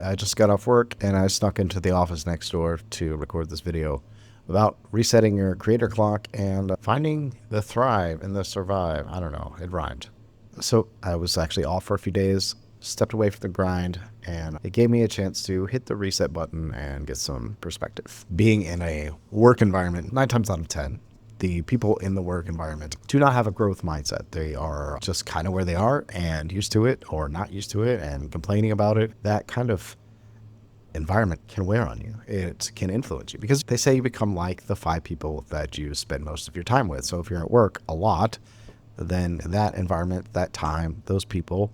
I just got off work and I snuck into the office next door to record this video about resetting your creator clock and finding the thrive and the survive. I don't know, it rhymed. So I was actually off for a few days, stepped away from the grind, and it gave me a chance to hit the reset button and get some perspective. Being in a work environment, 9 times out of 10, the people in the work environment do not have a growth mindset. They are just kind of where they are and used to it or not used to it and complaining about it. That kind of environment can wear on you. It can influence you because they say you become like the 5 people that you spend most of your time with. So if you're at work a lot, then that environment, that time, those people,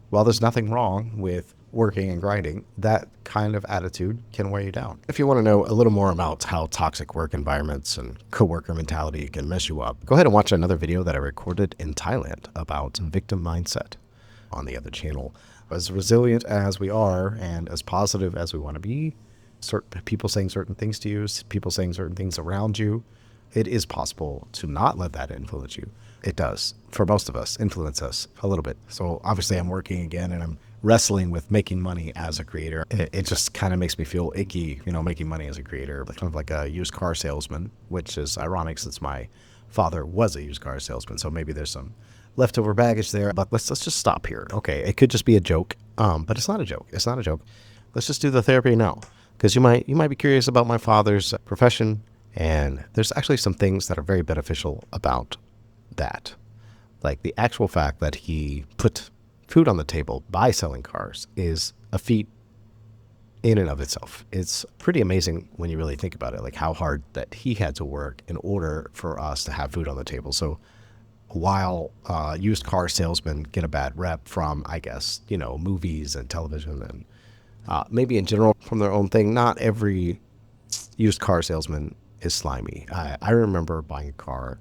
while there's nothing wrong with working and grinding, that kind of attitude can wear you down. If you want to know a little more about how toxic work environments and coworker mentality can mess you up, go ahead and watch another video that I recorded in Thailand about victim mindset on the other channel. As resilient as we are and as positive as we want to be, certain people saying certain things to you, people saying certain things around you, it is possible to not let that influence you. It does, for most of us, influence us a little bit. So obviously I'm working again and I'm wrestling with making money as a creator. It just kind of makes me feel icky, making money as a creator, kind of like a used car salesman, which is ironic since my father was a used car salesman. So maybe there's some leftover baggage there, but let's just stop here. Okay, it could just be a joke, but it's not a joke. It's not a joke. Let's just do the therapy now, because you might be curious about my father's profession, and there's actually some things that are very beneficial about that. Like the actual fact that he put food on the table by selling cars is a feat in and of itself. It's pretty amazing when you really think about it, like how hard that he had to work in order for us to have food on the table. So while used car salesmen get a bad rep from, I guess, movies and television and maybe in general from their own thing, not every used car salesman is slimy. I remember buying a car,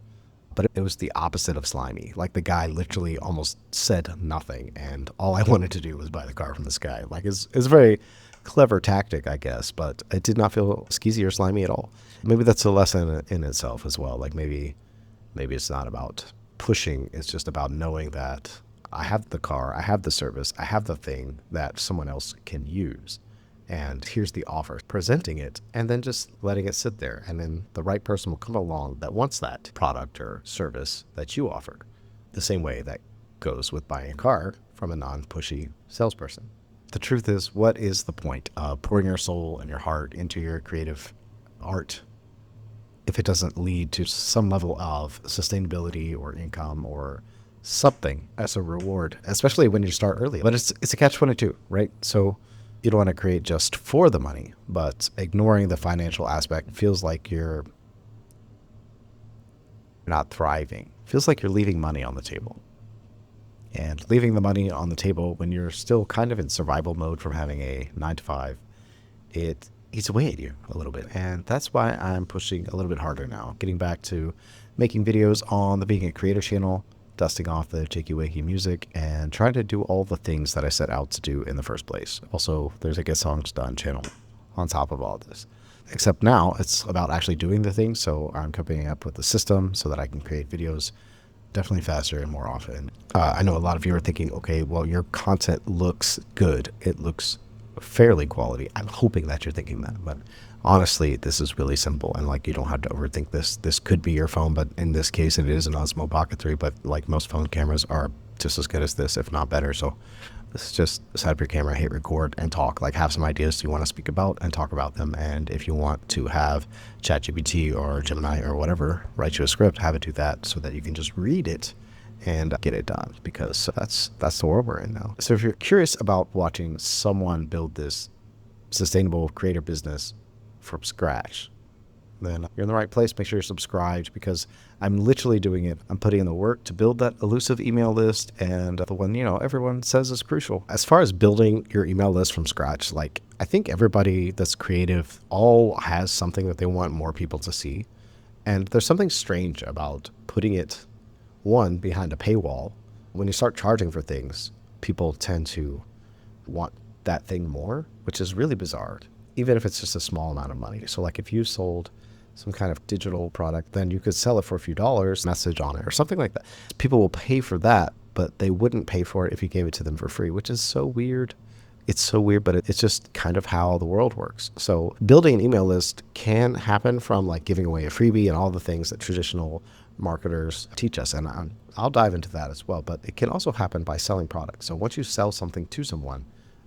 but it was the opposite of slimy. Like the guy literally almost said nothing, and all I wanted to do was buy the car from this guy. Like it's a very clever tactic, I guess, but it did not feel skeezy or slimy at all. Maybe that's a lesson in itself as well. Like maybe it's not about pushing, it's just about knowing that I have the car, I have the service, I have the thing that someone else can use. And here's the offer, presenting it, and then just letting it sit there. And then the right person will come along that wants that product or service that you offered. The same way that goes with buying a car from a non-pushy salesperson. The truth is, what is the point of pouring your soul and your heart into your creative art if it doesn't lead to some level of sustainability or income or something as a reward, especially when you start early? But it's a catch-22, right? So you don't want to create just for the money, but ignoring the financial aspect feels like you're not thriving. Feels like you're leaving money on the table. And leaving the money on the table when you're still kind of in survival mode from having a 9 to 5, it eats away at you a little bit. And that's why I'm pushing a little bit harder now, getting back to making videos on the Being a Creator channel, dusting off the Jakey Wakey music, and trying to do all the things that I set out to do in the first place. Also, there's a Get Songs Done channel on top of all this. Except now it's about actually doing the things, so I'm coming up with a system so that I can create videos definitely faster and more often. I know a lot of you are thinking, okay, well, your content looks good. It looks fairly quality. I'm hoping that you're thinking that, but honestly, this is really simple, and like you don't have to overthink this. This could be your phone, but in this case, it is an Osmo Pocket 3. But like most phone cameras are just as good as this, if not better. So this is just set up your camera, hit record, and talk. Like have some ideas you want to speak about and talk about them. And if you want to have ChatGPT or Gemini or whatever write you a script, have it do that so that you can just read it and get it done, because that's the world we're in now. So if you're curious about watching someone build this sustainable creator business from scratch, then you're in the right place. Make sure you're subscribed, because I'm literally doing it. I'm putting in the work to build that elusive email list, and the one, everyone says is crucial. As far as building your email list from scratch, like I think everybody that's creative all has something that they want more people to see. And there's something strange about putting it behind a paywall. When you start charging for things, people tend to want that thing more, which is really bizarre, even if it's just a small amount of money. So like if you sold some kind of digital product, then you could sell it for a few dollars, message on it or something like that. People will pay for that, but they wouldn't pay for it if you gave it to them for free, which is so weird. It's so weird, but it's just kind of how the world works. So building an email list can happen from like giving away a freebie and all the things that traditional marketers teach us. And I'll dive into that as well. But it can also happen by selling products. So once you sell something to someone,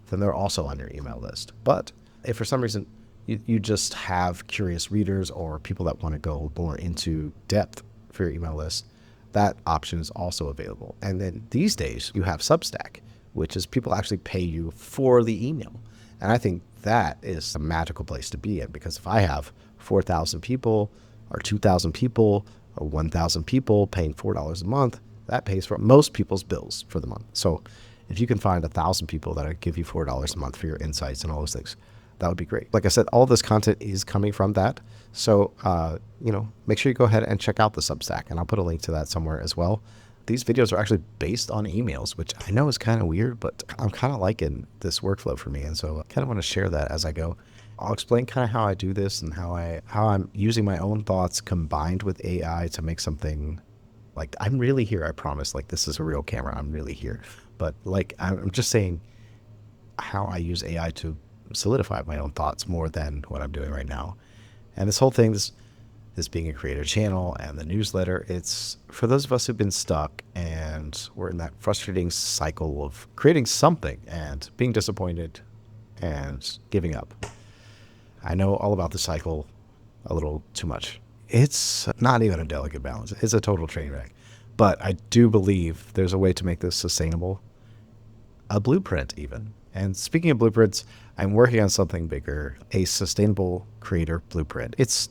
then they're also on your email list. But if for some reason you just have curious readers or people that want to go more into depth for your email list, that option is also available. And then these days you have Substack, which is people actually pay you for the email. And I think that is a magical place to be in, because if I have 4,000 people or 2,000 people or 1,000 people paying $4 a month, that pays for most people's bills for the month. So if you can find 1,000 people that give you $4 a month for your insights and all those things, that would be great. Like I said, all this content is coming from that. So, make sure you go ahead and check out the Substack, and I'll put a link to that somewhere as well. These videos are actually based on emails, which I know is kind of weird, but I'm kind of liking this workflow for me. And so I kind of want to share that as I go. I'll explain kind of how I do this and how I'm using my own thoughts combined with AI to make something like, I'm really here. I promise. Like, this is a real camera. I'm really here. But like, I'm just saying how I use AI to solidify my own thoughts more than what I'm doing right now. And this whole thing, this being a creator channel and the newsletter, it's for those of us who've been stuck and we're in that frustrating cycle of creating something and being disappointed and giving up. I know all about the cycle a little too much. It's not even a delicate balance. It's a total train wreck. But I do believe there's a way to make this sustainable, a blueprint even. And speaking of blueprints, I'm working on something bigger, a sustainable creator blueprint. It's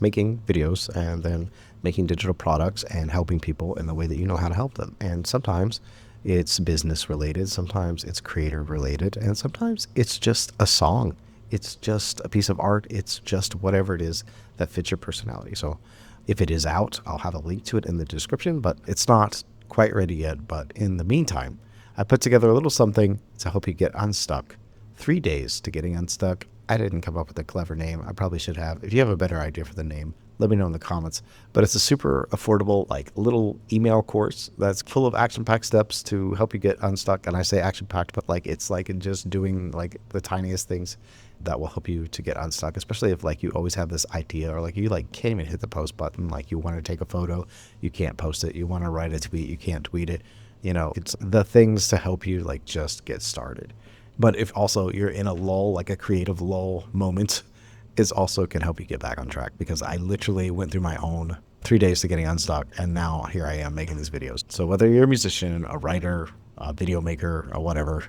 making videos and then making digital products and helping people in the way that you know how to help them. And sometimes it's business related, sometimes it's creator related, and sometimes it's just a song. It's just a piece of art. It's just whatever it is that fits your personality. So if it is out, I'll have a link to it in the description, but it's not quite ready yet. But in the meantime, I put together a little something to help you get unstuck. 3 days to getting unstuck. I didn't come up with a clever name. I probably should have. If you have a better idea for the name, let me know in the comments. But it's a super affordable, like, little email course that's full of action-packed steps to help you get unstuck. And I say action-packed, but like, it's like just doing like the tiniest things that will help you to get unstuck, especially if like you always have this idea, or like you like can't even hit the post button. Like, you want to take a photo, you can't post it. You want to write a tweet, you can't tweet it. It's the things to help you like just get started. But if also you're in a lull, like a creative lull moment, is also can help you get back on track, because I literally went through my own 3 days to getting unstuck, and now here I am making these videos. So whether you're a musician, a writer, a video maker, or whatever,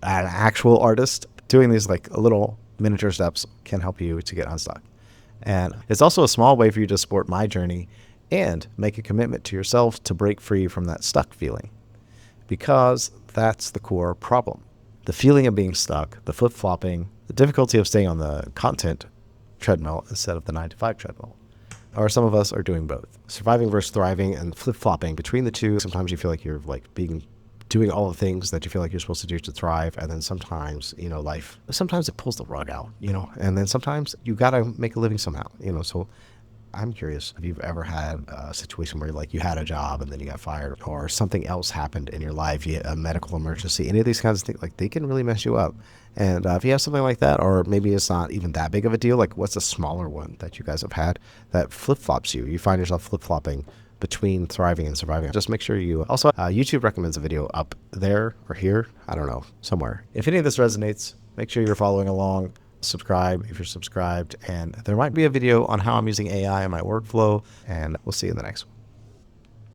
an actual artist, doing these like little miniature steps can help you to get unstuck. And it's also a small way for you to support my journey and make a commitment to yourself to break free from that stuck feeling, because that's the core problem. The feeling of being stuck, the flip-flopping, the difficulty of staying on the content treadmill instead of the 9-to-5 treadmill. Or some of us are doing both. Surviving versus thriving, and flip-flopping between the two. Sometimes you feel like you're like doing all the things that you feel like you're supposed to do to thrive. And then sometimes, life, sometimes it pulls the rug out, and then sometimes you got to make a living somehow, so I'm curious if you've ever had a situation where like you had a job and then you got fired, or something else happened in your life, a medical emergency, any of these kinds of things, like they can really mess you up. And if you have something like that, or maybe it's not even that big of a deal, like what's a smaller one that you guys have had that flip-flops you? You find yourself flip-flopping between thriving and surviving. Just make sure you also, YouTube recommends a video up there or here, I don't know, somewhere. If any of this resonates, make sure you're following along. Subscribe if you're subscribed, and there might be a video on how I'm using AI in my workflow, and we'll see you in the next one.